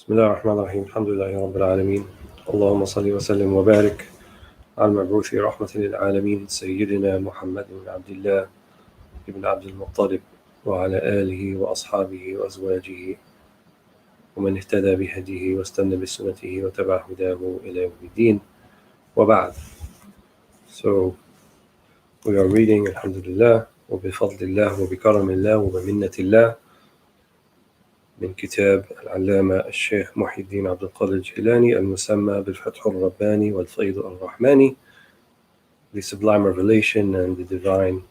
بسم الله الرحمن الرحيم الحمد لله رب العالمين اللهم صل وسلم وبارك على المبعوث رحمة للعالمين سيدنا محمد بن عبد الله بن عبد المطلب وعلى آله وأصحابه وأزواجه ومن اهتدى بهديه واستنى بسنته وتبع هداه إلى يوم الدين وبعد. So we are reading Alhamdulillah وبفضل الله وبكرم الله وبمنة الله من كتاب العلامة الشيخ محي الدين عبد القادر الجيلاني المسمى بالفتح الرباني والفيض الرحماني, the sublime revelation and the divine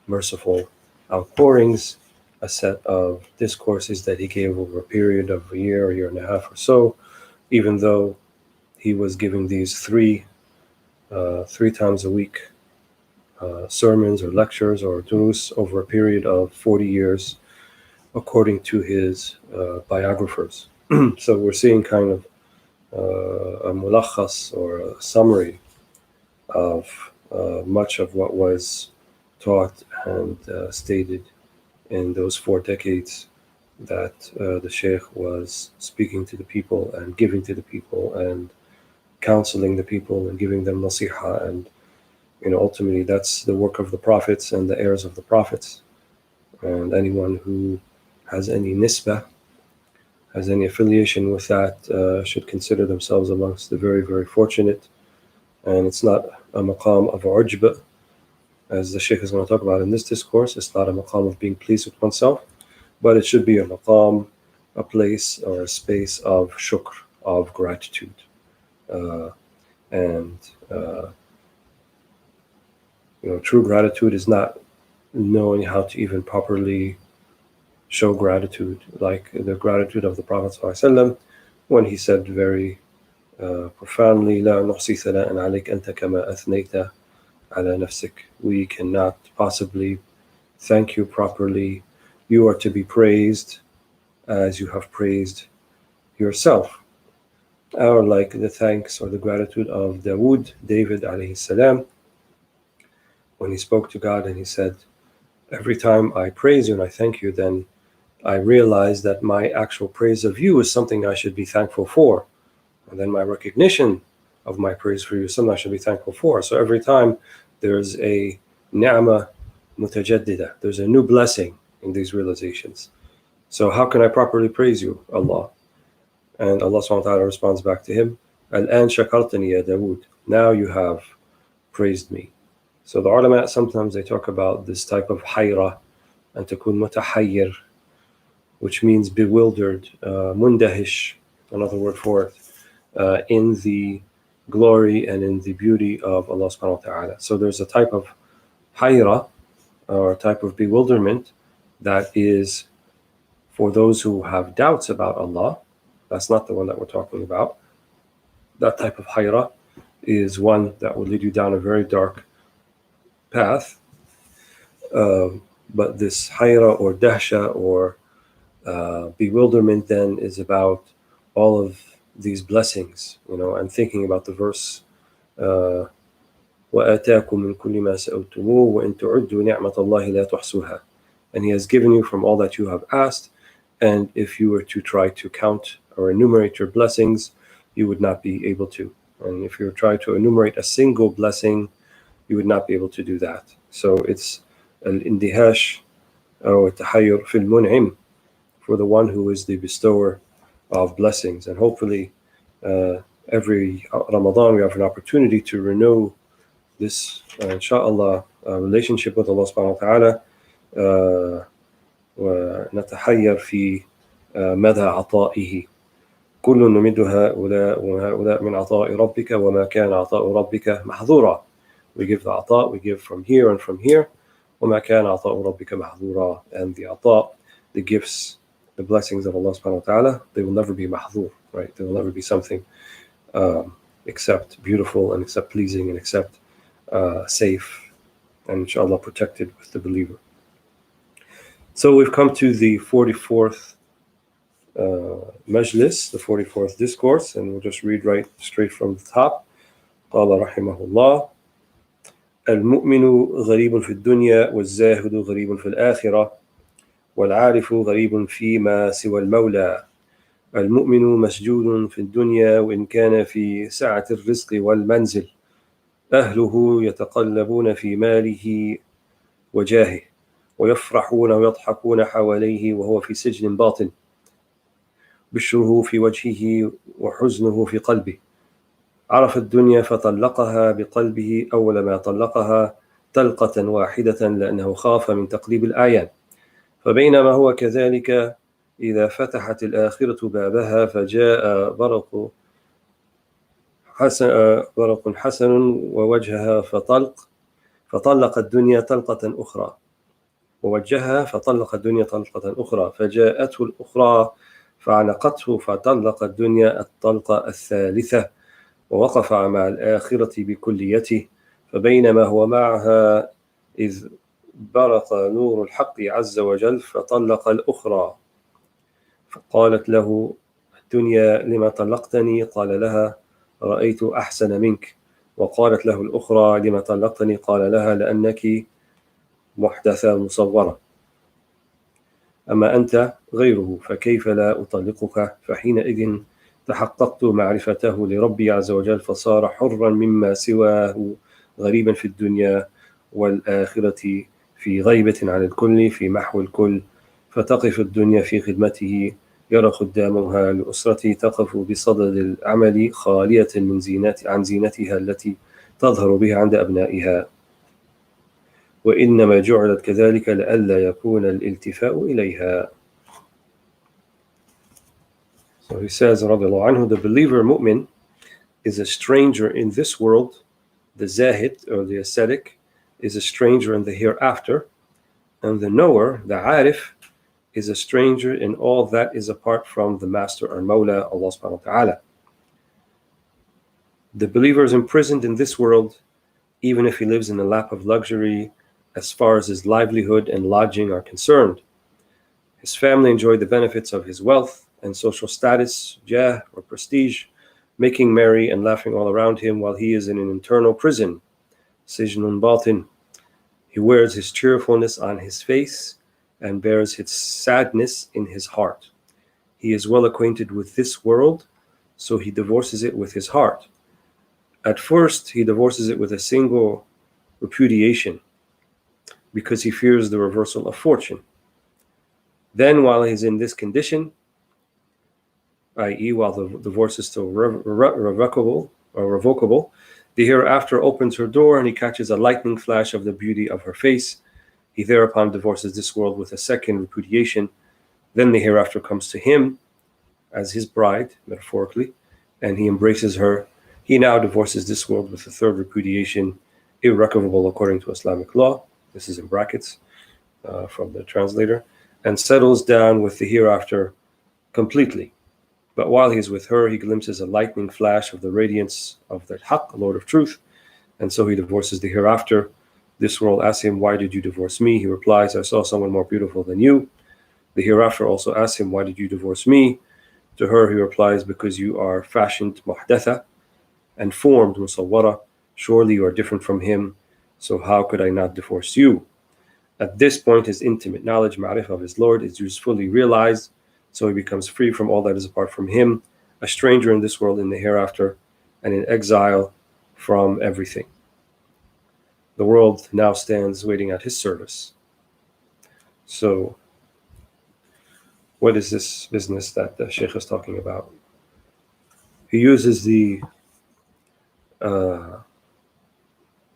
merciful outpourings, a set of discourses that he gave over a period of a year and a half or so, even though he was giving these three times a week sermons or lectures or durus over a period of 40 years, according to his biographers. So we're seeing kind of a mulakhas or a summary of much of what was taught and stated in those 4 decades that the Shaykh was speaking to the people and giving to the people and counseling the people and giving them nasiha. And ultimately that's the work of the prophets and the heirs of the prophets, and anyone who has any nisbah, has any affiliation with that, should consider themselves amongst the very, very fortunate. And it's not a maqam of ujb, as the Shaykh is going to talk about in this discourse. It's not a maqam of being pleased with oneself, but it should be a maqam, a place or a space of shukr, of gratitude. True gratitude is not knowing how to even properly show gratitude, like the gratitude of the Prophet ﷺ when he said very profoundly, لا نحصي ثناء عليك أنت كما أثنيت على نفسك. We cannot possibly thank you properly. You are to be praised as you have praised yourself. Or like the thanks or the gratitude of David alayhi salam, when he spoke to God and he said, every time I praise you and I thank you, then I realize that my actual praise of you is something I should be thankful for. And then my recognition of my praise for you is something I should be thankful for. So every time there's a ni'mah mutajaddida, there's a new blessing in these realizations. So how can I properly praise you, Allah? And Allah subhanahu wa ta'ala responds back to him, Al-an shakartani ya Dawood. Now you have praised me. So the ulama, sometimes they talk about this type of hayra, and takun mutahayyir, which means bewildered, mundahish, another word for it, in the glory and in the beauty of Allah subhanahu wa ta'ala. So there's a type of hayra, or a type of bewilderment, that is for those who have doubts about Allah. That's not the one that we're talking about. That type of hayra is one that will lead you down a very dark path. But this hayra or dahsha or bewilderment then is about all of these blessings, and thinking about the verse, وَآتَاكُم مِّن كُلِّ مَا سَأَلْتُمُوهُ وَإِن تُعُدُّوا نِعْمَةَ اللَّهِ لَا تُحْصُوهَا. And he has given you from all that you have asked, and if you were to try to count or enumerate your blessings, you would not be able to. And if you were to try to enumerate a single blessing, you would not be able to do that. So it's al-indihash or tahayyur fil mun'im, for the one who is the bestower of blessings. And hopefully every Ramadan we have an opportunity to renew this inshallah relationship with Allah subhanahu wa ta'ala, ونتحير في مدى عطائه. كل نمد هؤلاء وهؤلاء من عطاء ربك وما كان عطاء ربك محظورا. We give the ata, we give from here and from here. وما كان عطاء ربك محظورا. And the ata, the gifts, the blessings of Allah subhanahu wa ta'ala, they will never be mahzur, right? They will never be something except beautiful and except pleasing and except safe and inshallah protected with the believer. So we've come to the 44th majlis, the 44th discourse, and we'll just read right straight from the top. قال رحمه الله: المؤمن غريب في الدنيا والزاهد غريب في الآخرة والعارف غريب فيما سوى المولى المؤمن مسجون في الدنيا وإن كان في سعة الرزق والمنزل أهله يتقلبون في ماله وجاهه ويفرحون ويضحكون حواليه وهو في سجن باطن بشره في وجهه وحزنه في قلبه عرف الدنيا فطلقها بقلبه أول ما طلقها طلقة واحدة لأنه خاف من تقليب الأعيان فبينما هو كذلك إذا فتحت الآخرة بابها فجاء برق حسن ووجهها فطلق الدنيا طلقة أخرى ووجهها فطلق الدنيا طلقة أخرى فجاءته الأخرى فعنقته فطلق الدنيا الطلقة الثالثة ووقف مع الآخرة بكليته فبينما هو معها إذ برق نور الحق عز وجل فطلق الأخرى فقالت له الدنيا لما طلقتني قال لها رأيت أحسن منك وقالت له الأخرى لما طلقتني قال لها لأنك محدثة مصورة أما أنت غيره فكيف لا أطلقك فحينئذ تحققت معرفته لربي عز وجل فصار حرا مما سواه غريبا في الدنيا والآخرة في غيبة عن الكل في محو الكل فتقف الدنيا في خدمته يرى خدامها لأسرته تقف بصدد العمل خالية من عن زينتها التي تظهر بها عند أبنائها وإنما جعلت كذلك لئلا يكون الالتفاء إليها. So he says, radiallahu anhu, the believer mu'min is a stranger in this world. The zahid or the ascetic is a stranger in the hereafter, and the knower, the arif, is a stranger in all that is apart from the master or mawla, Allah subhanahu wa ta'ala. The believer is imprisoned in this world, even if he lives in a lap of luxury, as far as his livelihood and lodging are concerned. His family enjoy the benefits of his wealth and social status, jah or prestige, making merry and laughing all around him while he is in an internal prison, sijnun batin. He wears his cheerfulness on his face and bears his sadness in his heart. He is well acquainted with this world, so he divorces it with his heart. At first, he divorces it with a single repudiation, because he fears the reversal of fortune. Then, while he's in this condition, i.e., while the divorce is still revocable, the hereafter opens her door and he catches a lightning flash of the beauty of her face. He thereupon divorces this world with a second repudiation. Then the hereafter comes to him as his bride, metaphorically, and he embraces her. He now divorces this world with a third repudiation, irrevocable according to Islamic law. This is in brackets from the translator, and settles down with the hereafter completely. But while he is with her, he glimpses a lightning flash of the radiance of the Haqq, Lord of Truth, and so he divorces the hereafter. This world asks him, why did you divorce me? He replies, I saw someone more beautiful than you. The hereafter also asks him, why did you divorce me? To her he replies, because you are fashioned muhdatha and formed musawwara. Surely you are different from him, so how could I not divorce you? At this point, his intimate knowledge, ma'rifah of his Lord, is usefully realized, so he becomes free from all that is apart from him, a stranger in this world, in the hereafter, and in exile from everything. The world now stands waiting at his service. So, what is this business that the Shaykh is talking about? He uses the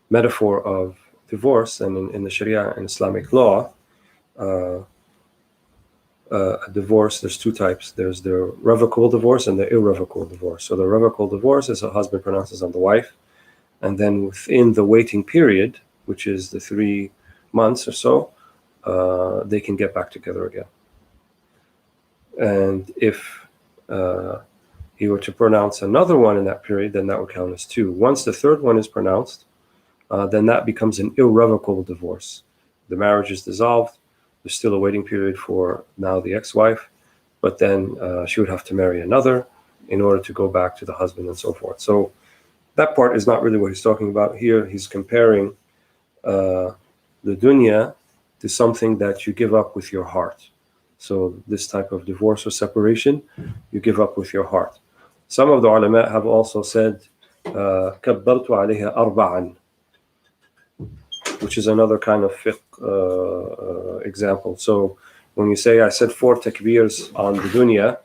metaphor of divorce, and in the Sharia and Islamic law, a divorce, there's two types. There's the revocable divorce and the irrevocable divorce. So the revocable divorce is a husband pronounces on the wife, and then within the waiting period, which is the 3 months or so, they can get back together again. And if he were to pronounce another one in that period, then that would count as 2. Once the third one is pronounced, then that becomes an irrevocable divorce. The marriage is dissolved. There's still a waiting period for now the ex-wife, but then she would have to marry another in order to go back to the husband and so forth. So that part is not really what he's talking about here. He's comparing the dunya to something that you give up with your heart. So this type of divorce or separation, you give up with your heart. Some of the ulama have also said, كبرت عليها أربعا, which is another kind of fiqh example. So when you say, I said 4 takbirs on the dunya,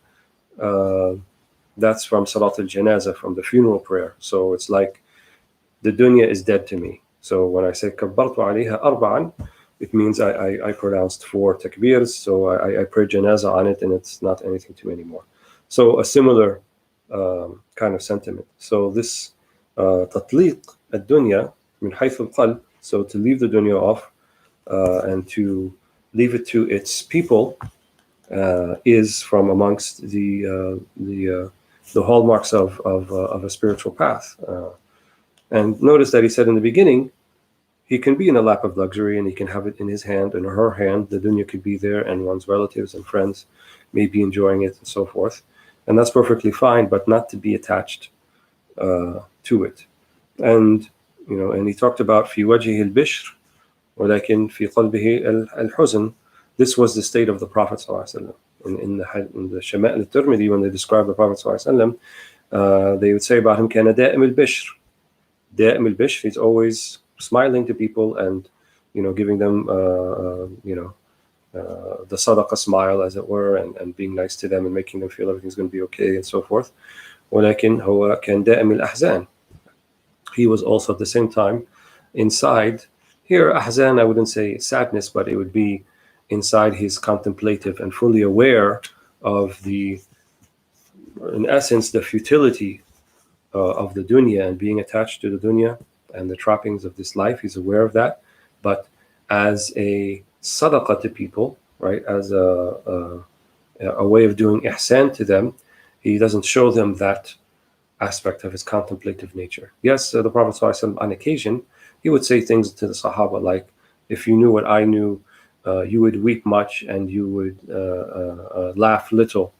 that's from Salat al-Janazah, from the funeral prayer. So it's like the dunya is dead to me. So when I say كبرت عليها أربعا, it means I pronounced 4 takbirs, so I pray janazah on it, and it's not anything to me anymore. So a similar kind of sentiment. So this تطليق الدنيا من حيث القلب, so to leave the dunya off and to leave it to its people, is from amongst the hallmarks of a spiritual path. And notice that he said in the beginning, he can be in a lap of luxury and he can have it in his hand, in her hand. The dunya could be there, and one's relatives and friends may be enjoying it and so forth. And that's perfectly fine, but not to be attached to it. And and he talked about في وجهه البشر ولكن في قلبه الحزن. This was the state of the Prophet ﷺ. In the Shama'il al-Tirmidhi, when they describe the Prophet ﷺ, they would say about him, كان دائم البشر. دائم البشر, he's always smiling to people and giving them the sadaqah smile, as it were, and being nice to them and making them feel everything's going to be okay and so forth. ولكن هو كان دائم الأحزان. He was also at the same time inside here, ahzan, I wouldn't say sadness, but it would be inside he's contemplative and fully aware of in essence, the futility of the dunya and being attached to the dunya and the trappings of this life. He's aware of that, but as a sadaqah to people, right, as a way of doing ihsan to them, he doesn't show them that aspect of his contemplative nature. Yes, the Prophet ﷺ, on occasion, he would say things to the Sahaba like, if you knew what I knew, you would weep much and you would laugh little.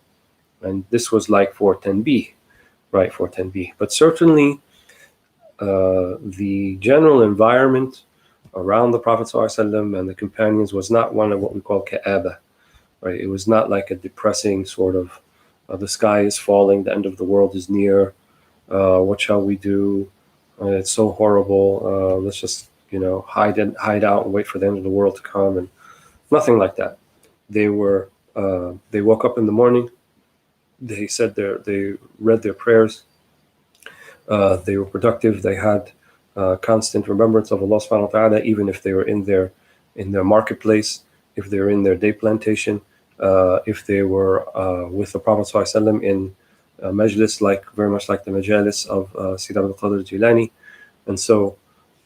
And this was like for tanbih, right, for tanbih. But certainly the general environment around the Prophet ﷺ and the companions was not one of what we call ka'aba, right? It was not like a depressing sort of, the sky is falling, the end of the world is near, what shall we do? It's so horrible. Let's just, hide out and wait for the end of the world to come, and nothing like that. They woke up in the morning. They said they read their prayers. They were productive. They had constant remembrance of Allah subhanahu wa ta'ala, even if they were in their marketplace, if they were in their day plantation, if they were with the Prophet sallallahu alaihi wasallam in majlis, very much like the majalis of Sayyid al-Qadir al-Jilani. And so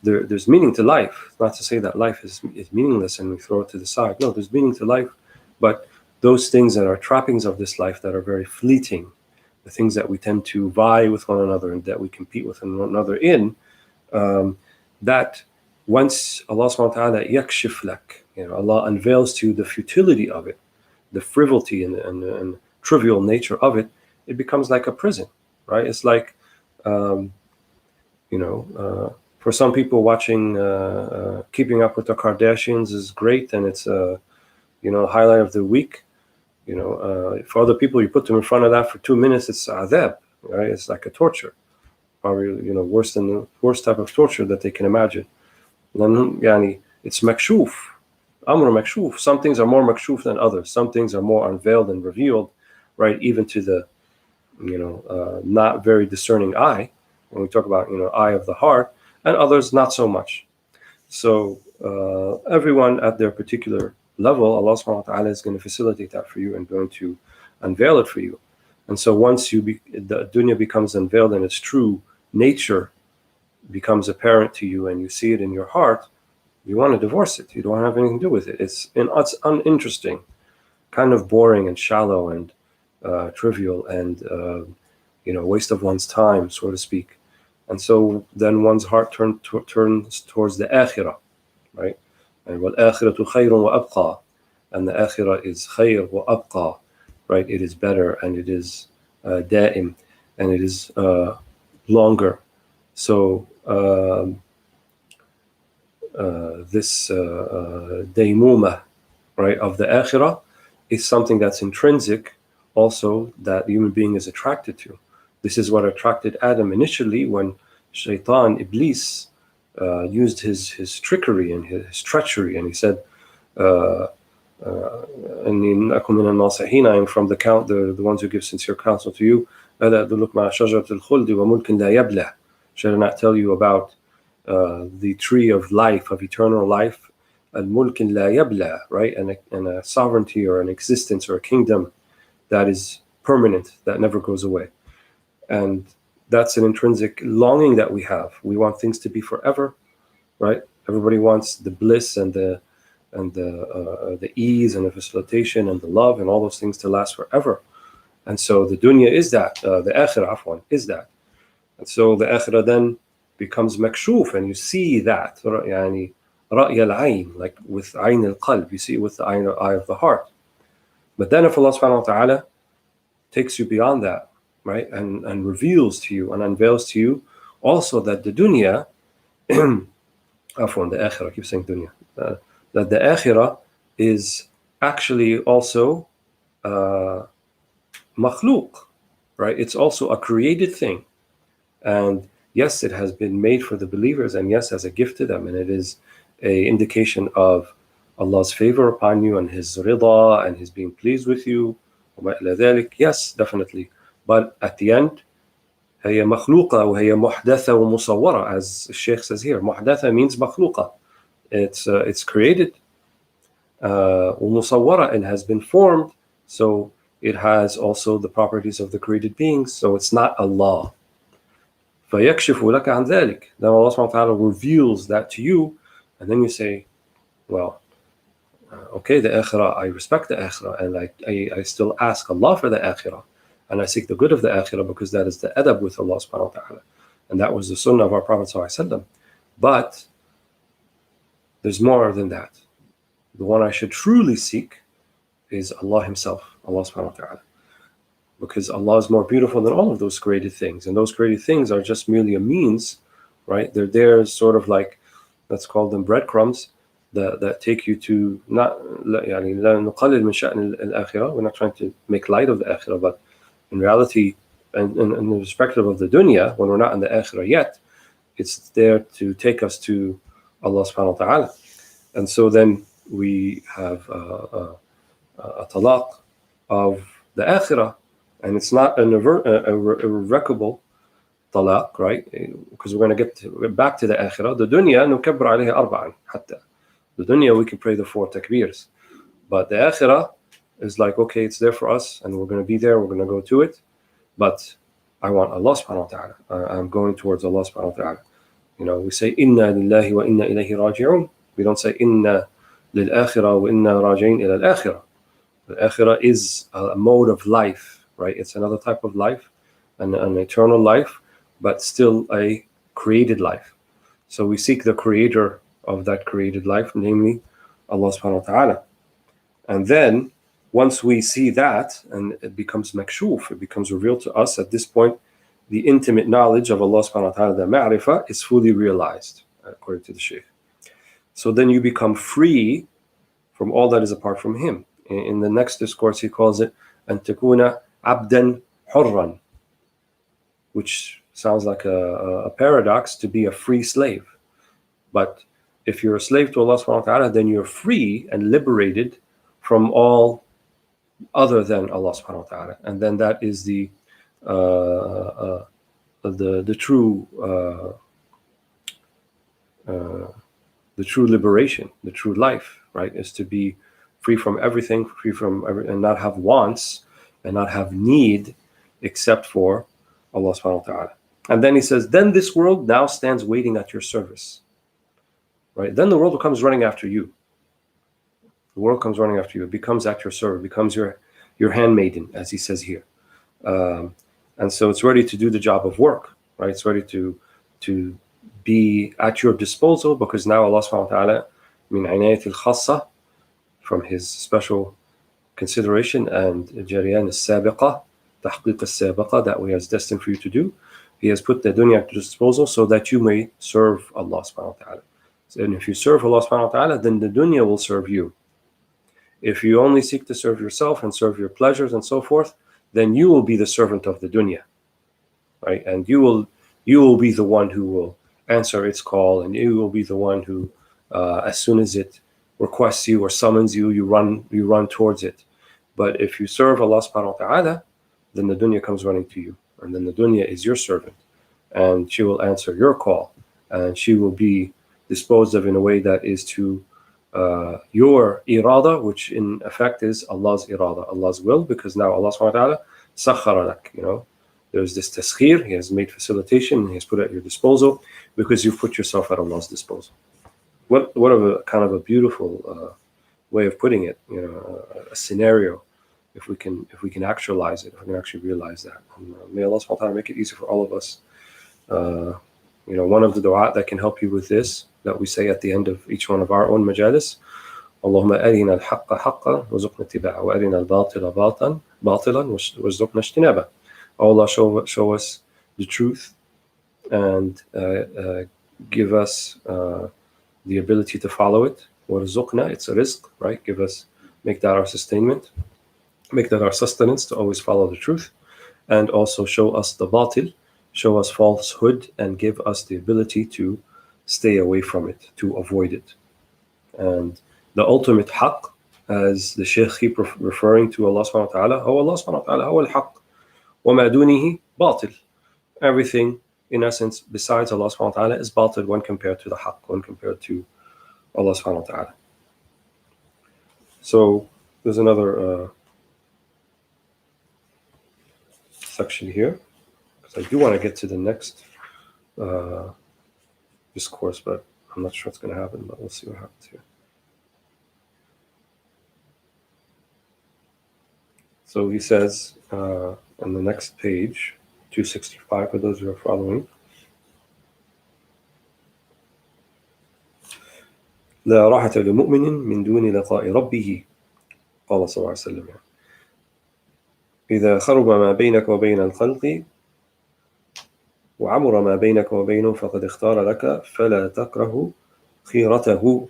there's meaning to life. Not to say that life is meaningless and we throw it to the side. No, there's meaning to life, but those things that are trappings of this life that are very fleeting, the things that we tend to vie with one another and that we compete with one another in, that once Allah subhanahu wa ta'ala yakshif lak, Allah unveils to you the futility of it, the frivolity and trivial nature of it, it becomes like a prison, right? It's like, for some people watching Keeping Up with the Kardashians is great, and it's a highlight of the week. For other people, you put them in front of that for 2 minutes, it's adab, right? It's like a torture, probably worse than the worst type of torture that they can imagine. Yani, it's makshuf, amr makshuf. Some things are more makshuf than others. Some things are more unveiled and revealed, right? Even to the not very discerning eye, when we talk about eye of the heart, and others not so much. So everyone at their particular level, Allah subhanahu wa ta'ala is going to facilitate that for you and going to unveil it for you. And so once the dunya becomes unveiled and its true nature becomes apparent to you and you see it in your heart, you want to divorce it. You don't have anything to do with it. It's uninteresting, kind of boring and shallow and trivial and waste of one's time, so to speak. And so then one's heart turns towards the akhirah, right? And وَالْآخِرَةُ خَيْرٌ وَأَبْقَى, and the akhirah is khayr wa abqa, right? It is better and it is da'im and it is longer. So this daymuma, right, of the akhirah is something that's intrinsic also, that the human being is attracted to. This is what attracted Adam initially when Shaitan, Iblis, used his trickery and his treachery, and he said, I am from the ones who give sincere counsel to you. Shall I not tell you about the tree of life, of eternal life, al-mulk la yabla, right, and a sovereignty or an existence or a kingdom that is permanent, that never goes away. And that's an intrinsic longing that we have. We want things to be forever, right? Everybody wants the bliss and the ease and the facilitation and the love and all those things to last forever. And so the dunya is that, the akhirah, afwan, is that. And so the akhirah then becomes makshuf, and you see that, يعني رأي العين, like with عين القلب, you see it with the eye of the heart. But then if Allah subhanahu wa ta'ala takes you beyond that, right, and reveals to you and unveils to you also that the dunya, afwan, the akhirah, I keep saying dunya, that the akhirah is actually also makhluk, right? It's also a created thing. And yes, it has been made for the believers, and yes, as a gift to them, and it is a indication of Allah's favor upon you and His rida and His being pleased with you. Yes, definitely. But at the end, هي مخلوقة وهي محدثة ومصورة, as Shaykh says here. محدثة means مخلوقة. It's created. ومصورة, it has been formed, so it has also the properties of the created beings. So it's not Allah. فيكشف لك عن ذلك. Then Allah subhanahu wa ta'ala reveals that to you, and then you say, well, okay, the akhirah, I respect the akhirah, and I still ask Allah for the akhirah, and I seek the good of the akhirah, because that is the adab with Allah subhanahu wa ta'ala, and that was the sunnah of our Prophet sallallahu alaihi wasallam. But there's more than that. The one I should truly seek is Allah Himself, Allah subhanahu wa ta'ala, because Allah is more beautiful than all of those created things, and those created things are just merely a means, right? They're there sort of like, let's call them breadcrumbs, that take you to not, يعني لا نقلل من شأن الآخرة. We're not trying to make light of the akhirah, but in reality, and in the perspective of the dunya, when we're not in the akhirah yet, it's there to take us to Allah subhanahu wa ta'ala. And so then we have a talaq of the akhirah, and it's not an irrevocable talaq, right? Because we're going to get back to the akhirah. The dunya نكبر عليها أربعا حتى. The dunya, we can pray the 4 takbirs, but the akhirah is like, okay, it's there for us, and we're going to be there, we're going to go to it, but I want Allah subhanahu wa ta'ala. I'm going towards Allah subhanahu wa ta'ala. You know, we say inna lillahi wa inna ilayhi raji'un. We don't say inna lil akhirah wa inna raji'in ila al akhirah. The akhirah is a mode of life, right? It's another type of life, an eternal life, but still a created life. So we seek the creator of that created life, namely Allah subhanahu wa ta'ala. And then once we see that, and it becomes makshuf, it becomes revealed to us, at this point the intimate knowledge of Allah subhanahu wa ta'ala, the ma'rifah, is fully realized, according to the Shaykh. So then you become free from all that is apart from Him. In the next discourse he calls it أن تكون عبدا حرا, which sounds like a paradox, to be a free slave. But if you're a slave to Allah subhanahu wa ta'ala, then you're free and liberated from all other than Allah subhanahu wa ta'ala. And then that is the true liberation, the true life, right? Is to be free from everything, and not have wants and not have need except for Allah subhanahu wa ta'ala. And then he says, then this world now stands waiting at your service. Right? Then the world comes running after you. The world comes running after you. It becomes at your service, becomes your handmaiden, as he says here. And so it's ready to do the job of work, right? It's ready to be at your disposal, because now Allah subhanahu wa ta'ala, min inayat al-khassa, from His special consideration and jariyan al-sabiqa, tahqiq al-sabiqa, that He has destined for you to do, He has put the dunya at your disposal so that you may serve Allah subhanahu wa ta'ala. And if you serve Allah subhanahu wa ta'ala, then the dunya will serve you. If you only seek to serve yourself and serve your pleasures and so forth, then you will be the servant of the dunya, right? And you will be the one who will answer its call, and you will be the one who, as soon as it requests you or summons you, you run towards it. But if you serve Allah subhanahu wa ta'ala, then the dunya comes running to you, and then the dunya is your servant, and she will answer your call, and she will be disposed of in a way that is to your irada, which in effect is Allah's irada, Allah's will, because now Allah subhanahu wa ta'ala sakhara lak, there's this taskhir, He has made facilitation, He has put it at your disposal, because you've put yourself at Allah's disposal. What a kind of a beautiful way of putting it, a scenario, if we can actualize it, if we can actually realize that. And, may Allah subhanahu wa ta'ala make it easy for all of us. One of the dua that can help you with this, that we say at the end of each one of our own majalis, Allahumma arina al-haqqa haqqa warzuqna ittiba'a wa arina al-batila batilan warzuqna ijtinaba. Allah, show us the truth and give us the ability to follow it. Warzuqna, it's a rizq, right? Make that our sustainment, make that our sustenance to always follow the truth, and also show us the batil, show us falsehood, and give us the ability to stay away from it, to avoid it. And the ultimate haqq, as the Shaykh keep referring to Allah subhanahu wa ta'ala, Allah subhanahu wa ta'ala huwa al-haqq, wa ma dunihi batil. Everything, in essence, besides Allah subhanahu wa ta'ala is batil when compared to the haqq, when compared to Allah subhanahu wa ta'ala. So there's another section here, because I do want to get to the next discourse, but I'm not sure what's going to happen, but we'll see what happens here. So he says on the next page, 265, for those who are following, لا راحة لمؤمن من دون لقاء ربه قال صلى الله عليه وسلم إذا خرب ما بينك وبين الخلق وعمر ما بينك وبينه فقد اختار لك فلا تكره خيرته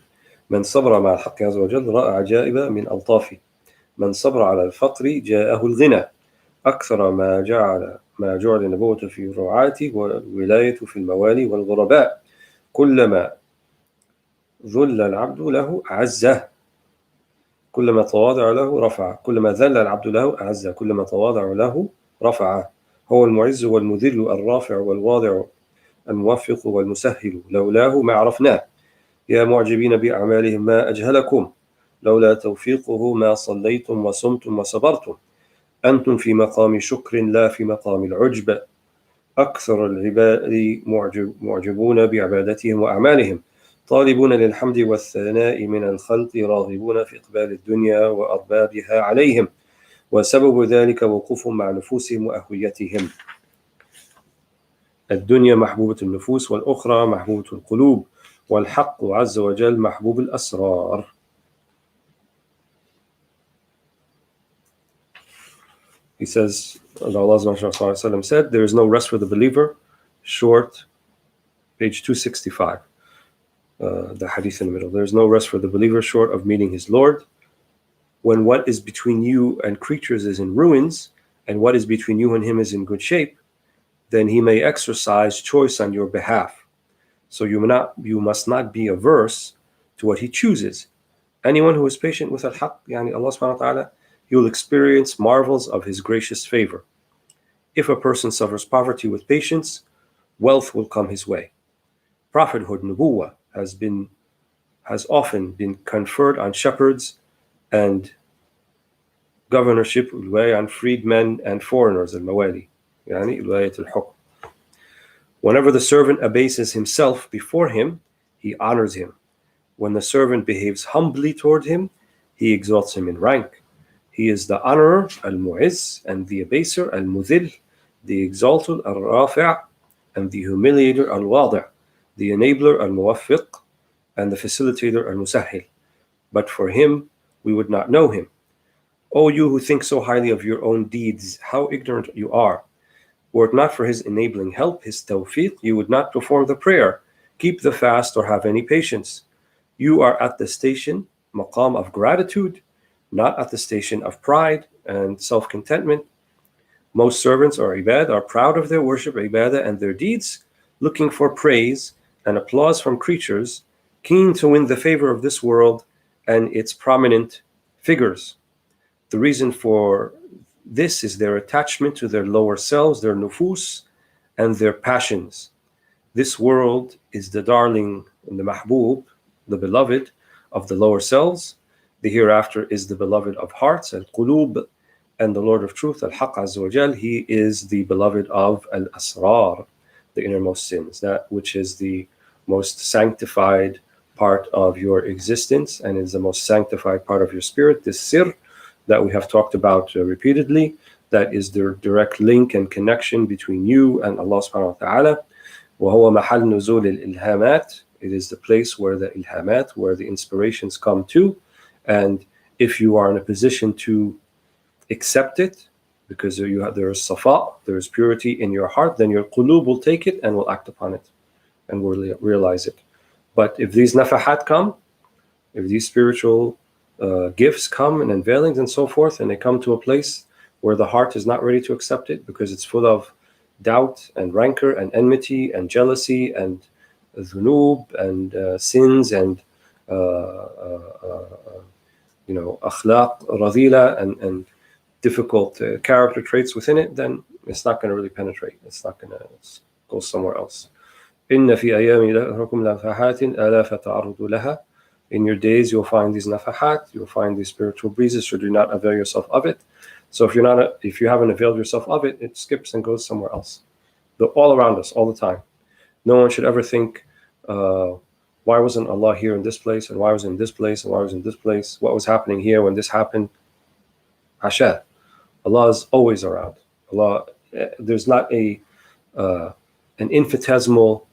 من صبر مع الحق عز وجل رأى عجائب من ألطافه من صبر على الفقر جاءه الغنى أكثر ما جعل النبوة في الرعاة والولاية في الموالي والغرباء كلما ذل العبد له أعزه كلما تواضع له رفعه كلما ذل العبد له أعزه كلما تواضع له رفعه هو المعز والمذل الرافع والواضع الموفق والمسهل لولاه ما عرفناه يا معجبين بأعمالهم ما أجهلكم لولا توفيقه ما صليتم وصمتم وصبرتم أنتم في مقام شكر لا في مقام العجب أكثر العباد معجبون بعبادتهم وأعمالهم طالبون للحمد والثناء من الخلق راغبون في إقبال الدنيا وأربابها عليهم وسبب ذلك وقوفهم مع نفوسهم وأهويتهم الدنيا محبوبة النفوس والأخرى محبوبة القلوب والحق عز وجل محبوب الأسرار. He says, Allah said, there is no rest for the believer, short, page 265, the hadith in the middle. There is no rest for the believer short of meeting his Lord. When what is between you and creatures is in ruins, and what is between you and him is in good shape, then he may exercise choice on your behalf. So you must not be averse to what he chooses. Anyone who is patient with al-haq, yani Allah subhanahu wa ta'ala, he will experience marvels of his gracious favor. If a person suffers poverty with patience, wealth will come his way. Prophethood, nubuwwah, has often been conferred on shepherds and governorship on freedmen and foreigners, al-mawali, yani wilayat al-hukm. Whenever the servant abases himself before him, he honors him. When the servant behaves humbly toward him, he exalts him in rank. He is the honorer, al-mu'izz, and the abaser, al-mudhil, the exalted, al-rafi', and the humiliator, al-wadi', the enabler, al-muwaffiq, and the facilitator, al-musahhil. But for him, we would not know him. O you who think so highly of your own deeds, how ignorant you are. Were it not for his enabling help, his tawfiq, you would not perform the prayer, keep the fast, or have any patience. You are at the station, maqam of gratitude. not at the station of pride and self-contentment. Most servants or ibad are proud of their worship, ibadah, and their deeds, looking for praise and applause from creatures, keen to win the favor of this world and its prominent figures. The reason for this is their attachment to their lower selves, their nufus, and their passions. This world is the darling and the mahbub, the beloved of the lower selves. The hereafter is the beloved of hearts, al-qulub, and the Lord of Truth, al-Haq Azza wa Jal, He is the beloved of al-Asrar, the innermost sins, that which is the most sanctified part of your existence and is the most sanctified part of your spirit, this sir that we have talked about repeatedly, that is the direct link and connection between you and Allah subhanahu wa ta'ala. وَهُوَ مَحَلْ نُزُولِ الْإِلْهَامَاتِ. It is the place where the ilhamat, where the inspirations come to, and if you are in a position to accept it, because there is safa, there is purity in your heart, then your qulub will take it and will act upon it and will realize it. But if these nafahat come, if these spiritual gifts come and unveilings and so forth, and they come to a place where the heart is not ready to accept it because it's full of doubt and rancor and enmity and jealousy and dhunub and sins and akhlaq radila and difficult character traits within it, then it's not going to really penetrate. It's not going to go somewhere else. إِنَّ فِي أَيَّامِ لَكُمْ نَفَحَاتٍ أَلَا فَتَعَرُضُوا لَهَا. In your days you'll find these nafahat, you'll find these spiritual breezes, should you not avail yourself of it. So if you haven't availed yourself of it, it skips and goes somewhere else. They're all around us all the time. No one should ever think, why wasn't Allah here in this place, and why was in this place, and why was in this place? What was happening here when this happened? Hasha. Allah is always around. Allah, there's not an infinitesimal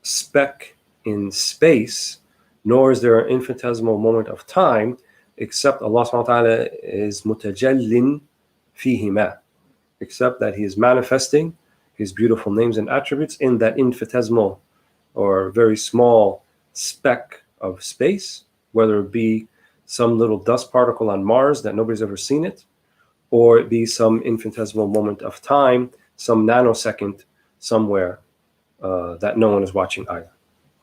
speck in space, nor is there an infinitesimal moment of time, except Allah subhanahu wa ta'ala is mutajallin fihima, except that He is manifesting His beautiful names and attributes in that infinitesimal or very small speck of space, whether it be some little dust particle on Mars that nobody's ever seen it, or it be some infinitesimal moment of time, some nanosecond somewhere that no one is watching either.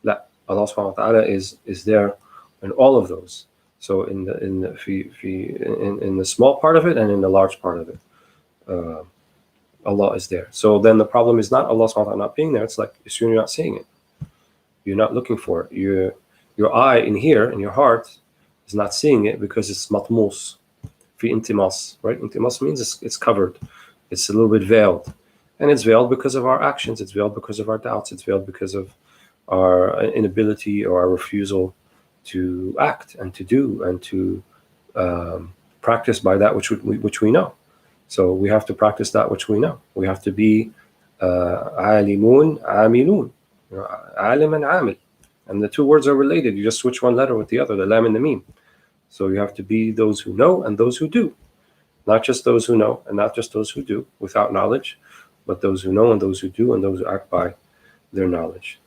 That Allah subhanahu wa ta'ala is there in all of those. So in the small part of it and in the large part of it, Allah is there. So then the problem is not Allah subhanahu wa ta'ala not being there. It's like you're not seeing it. You're not looking for it. Your eye in here, in your heart, is not seeing it because it's matmus, fi intimas, right? Intimas means it's covered. It's a little bit veiled. And it's veiled because of our actions. It's veiled because of our doubts. It's veiled because of our inability or our refusal to act and to do and to practice by that which we know. So we have to practice that which we know. We have to be alimun, amilun, alim and amil. And the two words are related. You just switch one letter with the other, the lam and the mim. So you have to be those who know and those who do. Not just those who know and not just those who do without knowledge, but those who know and those who do and those who act by their knowledge.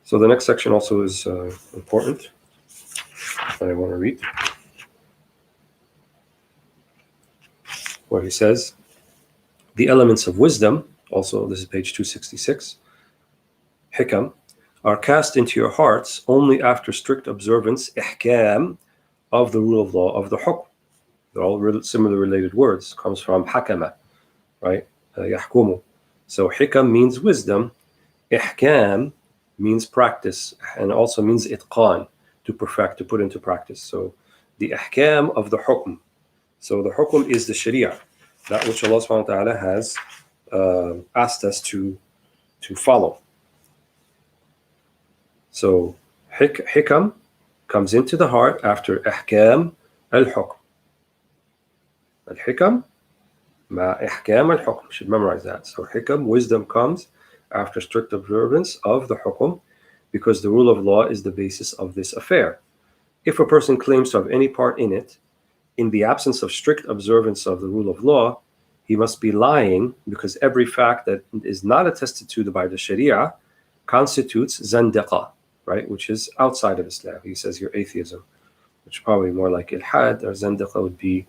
So the next section also is important that I want to read, where he says, the elements of wisdom, also this is page 266, hikam, are cast into your hearts only after strict observance, ihkam, of the rule of law, of the hukm. They're all similar related words, comes from hakama, right? Yahkumu. So hikam means wisdom, ihkam means practice, and also means itqan, to perfect, to put into practice. So the ahkam of the hukm. So the hukm is the sharia, that which Allah subhanahu wa ta'ala has asked us to follow. So hikam comes into the heart after ahkam al-hukm. Al-hikam ma ahkam al-hukm. Should memorize that. So hikam, wisdom, comes after strict observance of the hukm, because the rule of law is the basis of this affair. If a person claims to have any part in it, in the absence of strict observance of the rule of law, he must be lying, because every fact that is not attested to by the Sharia constitutes zandaqa, right? Which is outside of Islam. He says you're atheism, which is probably more like ilhad, or zandaqa would be,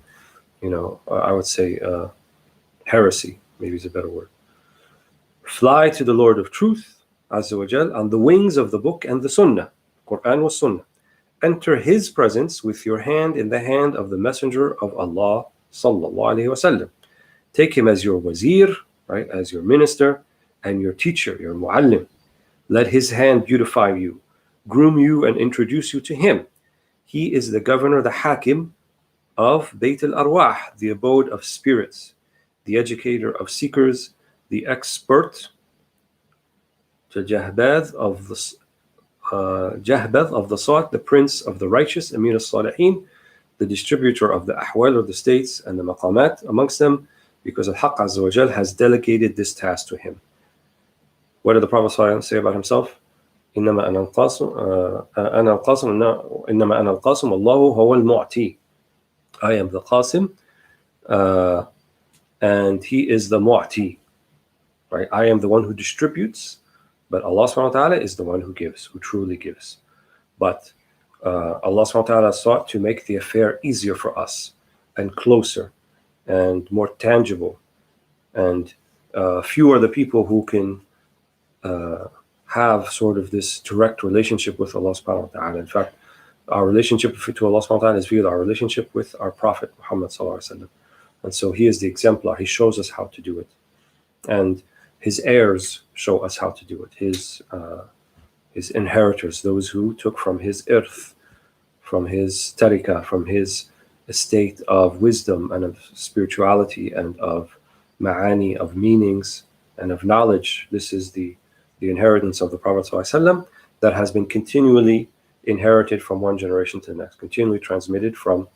I would say heresy, maybe is a better word. Fly to the Lord of Truth, Azza wa Jal, on the wings of the book and the Sunnah, Quran was Sunnah. Enter his presence with your hand in the hand of the Messenger of Allah, sallallahu alaihi wasallam. Take him as your wazir, right, as your minister, and your teacher, your muallim. Let his hand beautify you, groom you, and introduce you to him. He is the governor, the hakim of Bayt al-Arwah, the abode of spirits, the educator of seekers, the expert, the Jahbad of the Sawt, the prince of the righteous, Amir al-Salihin, the distributor of the ahwal, or the states, and the maqamat amongst them, because Al-Haqq Azza wa Jal has delegated this task to him. What did the Prophet ﷺ say about himself? إنما أنا القاسم والله هو المعطي. I am the Qasim, and he is the Mu'ti. Right? I am the one who distributes, but Allah subhanahu wa ta'ala is the one who gives, who truly gives. But Allah subhanahu wa ta'ala sought to make the affair easier for us, and closer, and more tangible. And few are the people who can have sort of this direct relationship with Allah subhanahu wa ta'ala. In fact, our relationship to Allah subhanahu wa ta'ala is via our relationship with our Prophet Muhammad sallallahu alaihi wasallam. And so he is the exemplar. He shows us how to do it. And his heirs show us how to do it. His inheritors, those who took from his irth, from his tariqah, from his estate of wisdom and of spirituality and of ma'ani, of meanings and of knowledge. This is the inheritance of the Prophet ﷺ that has been continually inherited from one generation to the next, continually transmitted from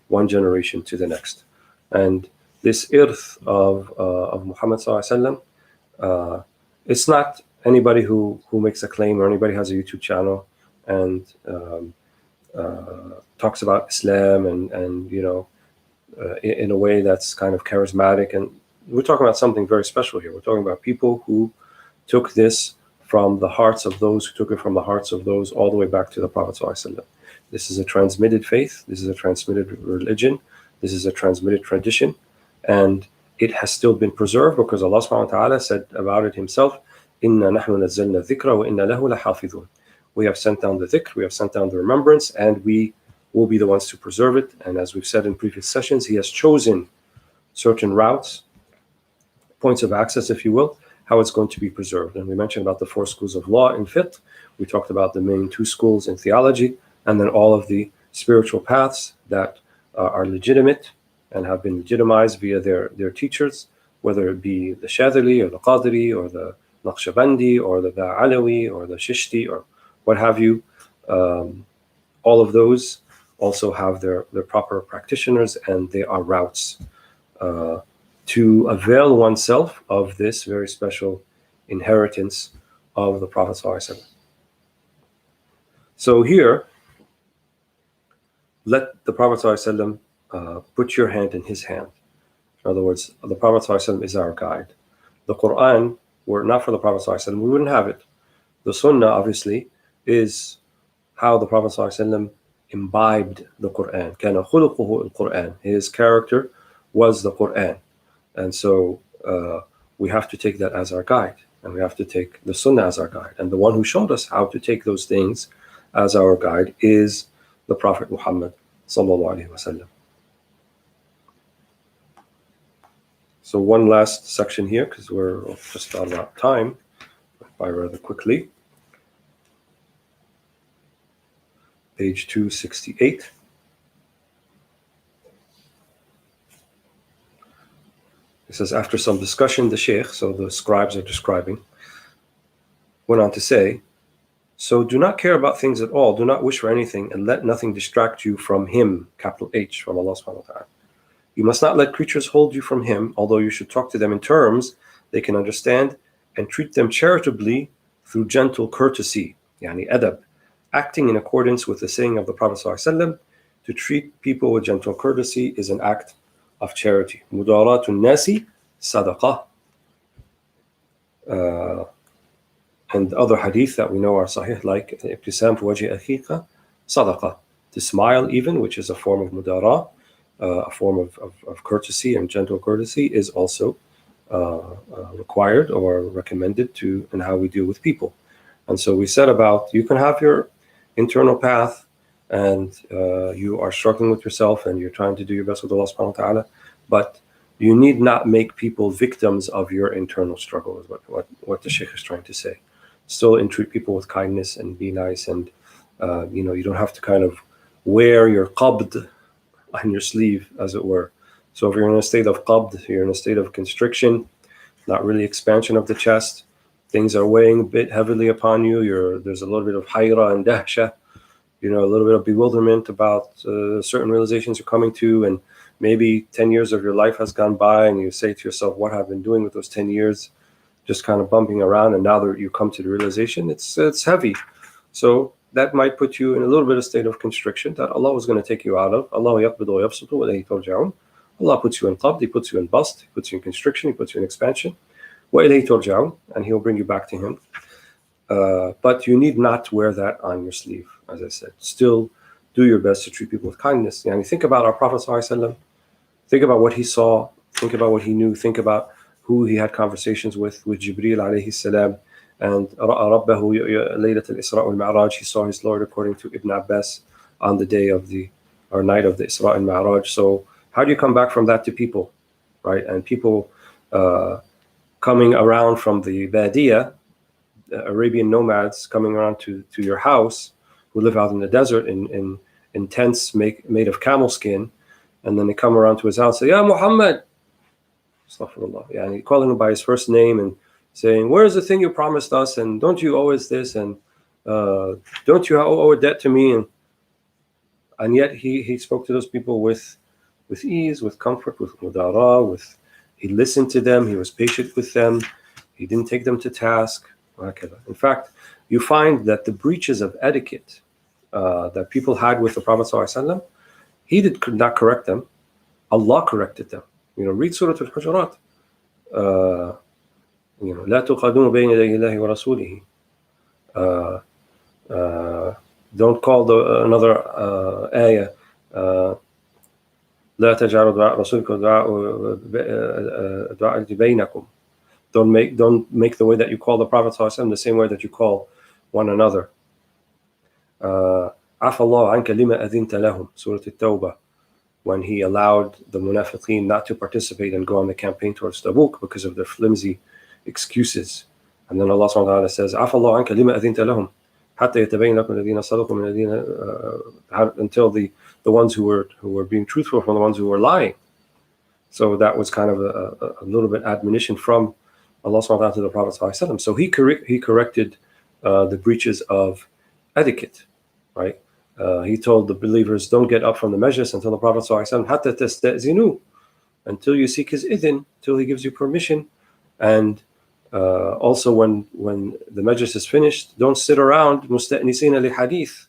one generation to the next. And this irth of Muhammad ﷺ, it's not anybody who makes a claim, or anybody has a YouTube channel and talks about Islam and in a way that's kind of charismatic. And we're talking about something very special here. We're talking about people who took this from the hearts of those who took it from the hearts of those all the way back to the Prophet ﷺ. This is a transmitted faith. This is a transmitted religion. This is a transmitted tradition. And it has still been preserved because Allah subhanahu wa ta'ala said about it himself, إِنَّا نَحْنُ نَزَّلْنَا الذِّكْرَ وَإِنَّا لَهُ لَحَافِظُونَ. We have sent down the dhikr, we have sent down the remembrance, and we will be the ones to preserve it. And as we've said in previous sessions, he has chosen certain routes, points of access, if you will, how it's going to be preserved. And we mentioned about the 4 schools of law in fiqh. We talked about the main 2 schools in theology, and then all of the spiritual paths that are legitimate and have been legitimized via their teachers, whether it be the Shadhili or the Qadiri or the Naqshbandi or the Alawi or the Shishti or what have you. All of those also have their proper practitioners, and they are routes to avail oneself of this very special inheritance of the Prophet ﷺ. So here, let the Prophet ﷺ put your hand in his hand. In other words, the Prophet ﷺ is our guide. The Quran, were not for the Prophet ﷺ, we wouldn't have it. The Sunnah, obviously, is how the Prophet ﷺ imbibed the Quran. كَانَ خُلُقُهُ الْقُرْآنِ. His character was the Quran. And so we have to take that as our guide, and we have to take the Sunnah as our guide. And the one who showed us how to take those things as our guide is the Prophet Muhammad sallallahu alaihi wasallam. So one last section here, because we're just out of time, by rather quickly. Page 268. It says, after some discussion, the Shaykh, so the scribes are describing, went on to say, so do not care about things at all, do not wish for anything, and let nothing distract you from him, capital H, from Allah subhanahu wa ta'ala. You must not let creatures hold you from him, although you should talk to them in terms they can understand, and treat them charitably through gentle courtesy, yani adab, acting in accordance with the saying of the Prophet ﷺ, to treat people with gentle courtesy is an act of charity. Mudaratun nasi sadaqah. And other hadith that we know are sahih, like ibtisam fi wajhi akhika sadaqah. To smile even, which is a form of mudara, a form of courtesy and gentle courtesy, is also required or recommended to in how we deal with people. And so we said about, you can have your internal path and you are struggling with yourself and you're trying to do your best with Allah subhanahu wa ta'ala, but you need not make people victims of your internal struggle, is what the Shaykh is trying to say. Still entreat people with kindness and be nice, and you don't have to kind of wear your qabd on your sleeve, as it were. So if you're in a state of qabd, you're in a state of constriction, not really expansion of the chest, things are weighing a bit heavily upon you, there's a little bit of hayra and dahsha, a little bit of bewilderment about certain realizations you're coming to, and maybe 10 years of your life has gone by and you say to yourself, what have I been doing with those 10 years? Just kind of bumping around, and now that you come to the realization, it's heavy. So that might put you in a little bit of state of constriction that Allah was going to take you out of. Allah yaqbidu wa yabsutu wa ilayhi turja'un. Allah puts you in qabd, He puts you in bast, He puts you in constriction, He puts you in expansion. Wa ilayhi turja'un, and He'll bring you back to Him. But you need not wear that on your sleeve, as I said. Still do your best to treat people with kindness. Think about our Prophet ﷺ. Think about what he saw. Think about what he knew. Think about who he had conversations with Jibreel alayhi salam. And Ra'a Rabbahu Laylat al-Isra wal-Mi'raj. He saw his Lord, according to Ibn Abbas, on the day of night of the Isra and Mi'raj. So how do you come back from that to people, right? And people coming around from the Badiyah, Arabian nomads coming around to your house, who live out in the desert in tents made of camel skin, and then they come around to his house and say, Ya Muhammad, astaghfirullah, and calling him by his first name and saying, where's the thing you promised us, and don't you owe us this, and don't you owe a debt to me? And yet he spoke to those people with ease, with comfort, with mudara, he listened to them, he was patient with them, he didn't take them to task. In fact, you find that the breaches of etiquette that people had with the Prophet ﷺ, he could not correct them. Allah corrected them. Read Surah Al-Hujurat. لا تقدموا بين يدي الله ورسوله. Don't call another ayah. لا تجعلوا دعاء رسولكم دعاء بينكم. Don't make the way that you call the Prophet ﷺ the same way that you call one another. عفى الله عنك لما أذنت لهم, Surah At-Tawbah, when he allowed the munafiqeen not to participate and go on the campaign towards Tabuk because of their flimsy excuses. And then Allah subhanahu wa ta'ala says, عفى الله عنك لما أذنت لهم حتى يتبين لكم الذين صدقوا من الذين, until the ones who were being truthful from the ones who were lying. So that was kind of a little bit admonition from Allah subhanahu wa ta'ala to the Prophet ﷺ. So he corrected the breaches of etiquette, right? He told the believers, don't get up from the majlis until the Prophet ﷺ حَتَّى تَسْتَأْذِنُوا, until you seek his idhn, till he gives you permission. And also when the majlis is finished, don't sit around مُسْتَأْنِسِينَ لِحَدِيث,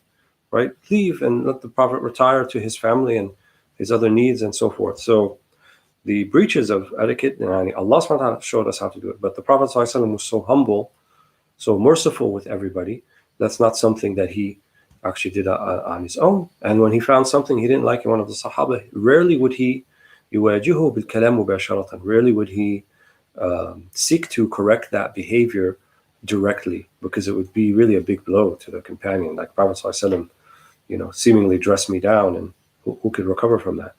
right? Leave and let the Prophet retire to his family and his other needs and so forth. So the breaches of etiquette, Allah subhanahu wa ta'ala showed us how to do it. But the Prophet ﷺ was so humble, so merciful with everybody. That's not something that he actually did on his own. And when he found something he didn't like in one of the Sahaba, rarely would he يواجهه بالكلام مباشرة. Rarely would he seek to correct that behavior directly, because it would be really a big blow to the companion. Like Prophet ﷺ, seemingly dressed me down, and who could recover from that?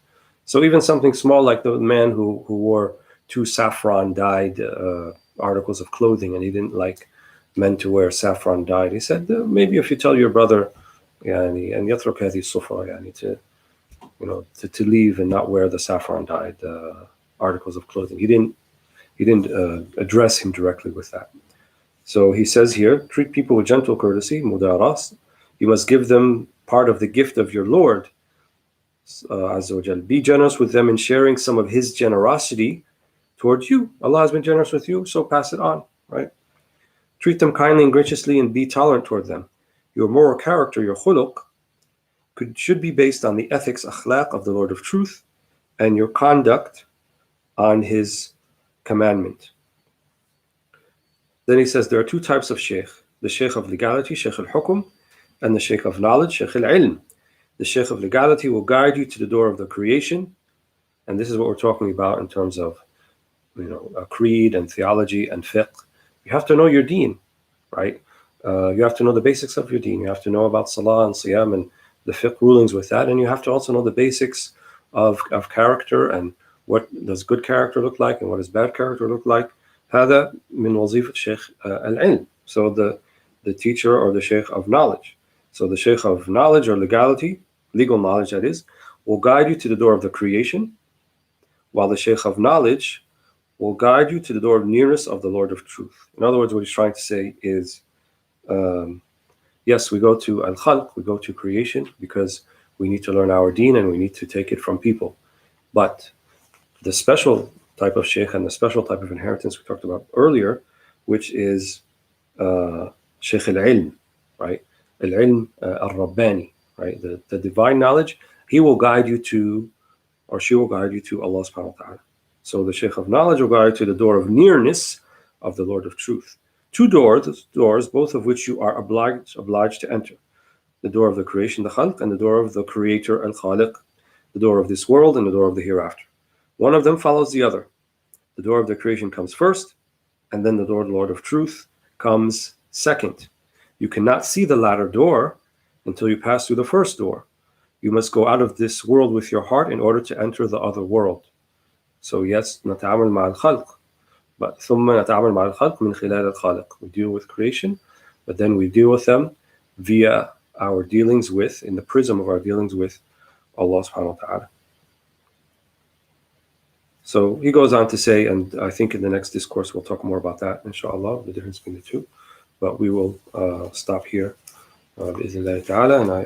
So even something small like the man who wore 2 saffron-dyed articles of clothing, and he didn't like men to wear saffron-dyed. He said, maybe if you tell your brother, and يترك هذه الصفة, to leave and not wear the saffron-dyed articles of clothing. He didn't address him directly with that. So he says here, treat people with gentle courtesy, mudaras. You must give them part of the gift of your Lord. Azza wa Jal. Be generous with them in sharing some of his generosity towards you. Allah has been generous with you, so pass it on, right? Treat them kindly and graciously and be tolerant toward them. Your moral character, your khuluq, should be based on the ethics, akhlaq of the Lord of Truth, and your conduct on his commandment. Then he says there are two types of Shaykh: the Shaykh of legality, Shaykh al-Hukum, and the Shaykh of knowledge, Shaykh al-Ilm. The Shaykh of legality will guide you to the door of the creation, and this is what we're talking about in terms of, a creed and theology and fiqh. You have to know your deen, right? You have to know the basics of your deen. You have to know about salah and siyam and the fiqh rulings with that, and you have to also know the basics of character and what does good character look like and what does bad character look like. هذا من وظيفة Shaykh al-Ilm. So the teacher or the Shaykh of knowledge. So the Shaykh of knowledge or legality, legal knowledge that is, will guide you to the door of the creation, while the Shaykh of knowledge will guide you to the door of nearness of the Lord of truth. In other words, what he's trying to say is, yes, we go to al-Khalq, we go to creation because we need to learn our deen and we need to take it from people. But the special type of Shaykh and the special type of inheritance we talked about earlier, which is Shaykh al-Ilm, right? Al-Ilm al-Rabbani, right? The divine knowledge, he will guide you to, or she will guide you to Allah subhanahu wa ta'ala. So the Shaykh of knowledge will guide you to the door of nearness of the Lord of truth. Two doors, both of which you are obliged to enter. The door of the creation, the Khalq, and the door of the creator, al-Khaliq, the door of this world and the door of the hereafter. One of them follows the other. The door of the creation comes first, and then the door of the Lord of truth comes second. You cannot see the latter door until you pass through the first door. You must go out of this world with your heart in order to enter the other world. So yes, نتعامل مع الخلق, but ثم نتعامل مع الخلق من خلال الخالق. We deal with creation, but then we deal with them via our dealings with, in the prism of our dealings with Allah subhanahu wa ta'ala. So he goes on to say, and I think in the next discourse we'll talk more about that, inshallah, the difference between the two. But we will stop here, بإذن الله تعالى, and I